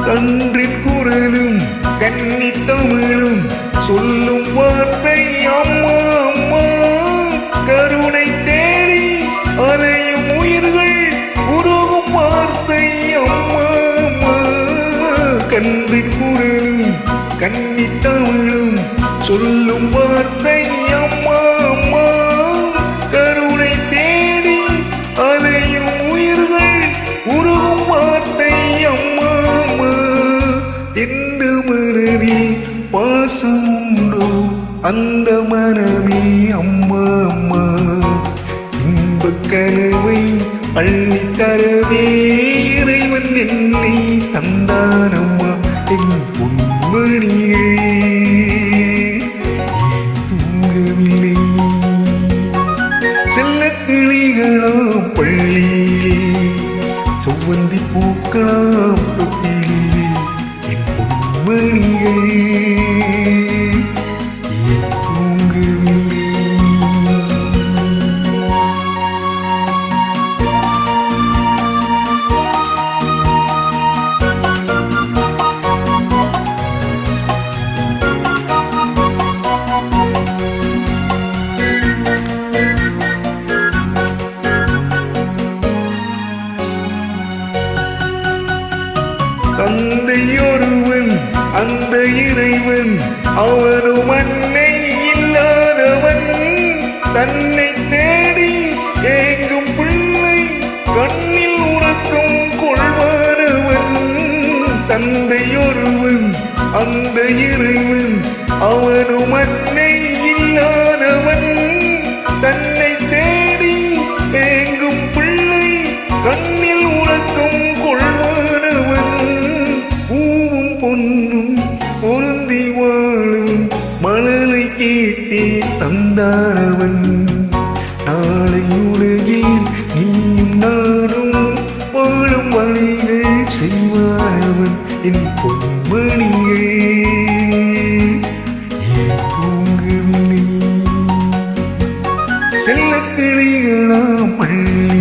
கன்றின் குரலும் கன்னித் தமிழும் சொல்லும் வார்த்தை அம்மா அம்மா. கருணை தேடி அலையும் உயிர்கள் உருகும் வார்த்தை அம்மா அம்மா. கன்றின் குரலும் கன்னித் தமிழும் சொல்லும் வார்த்தை அம்மா அம்மா. கருணை தேடி அலையும் உயிர்கள் உருகும் வார்த்தை அம்மா. எந்த மனதில் பாசம் உண்டோ அந்த மனமே அம்மா அம்மா. இன்பக் கனவை அள்ளித்தரவே இறைவன் என்னை தந்தானம்மா. என் பொன்மணியே தூங்கவில்லை. செல்லக் கிளிகளாம் பள்ளியிலே செவ்வந்தி பூக்கலாம் தொட்டிலே மணிகள் தூங்கவில்லை. தந்தையொருவன் அந்த இறைவன் அவனும் அன்னை இல்லாதவன். தன்னை தேடி ஏங்கும் பிள்ளை கண்ணில் உறக்கம் கொள்வானவன். தந்தையொருவன் அந்த இறைவன் அவனும் அன்னை இல்லாதவன். தன்னை தேடி ஏங்கும் பிள்ளை கண்ணில் உறக்கம் கொள்வானவன். பூவும் பொன்னும் பொருந்தி வாழும் மழலை கேட்டே தந்தானவன். நாளை உலகில் நீயும் நானும் வாழும் வழிகள் செய்வானவன். என் பொன்மணிகள் ஏன் தூங்கவில்லை. செல்லக் கிளிகளாம் பள்ளி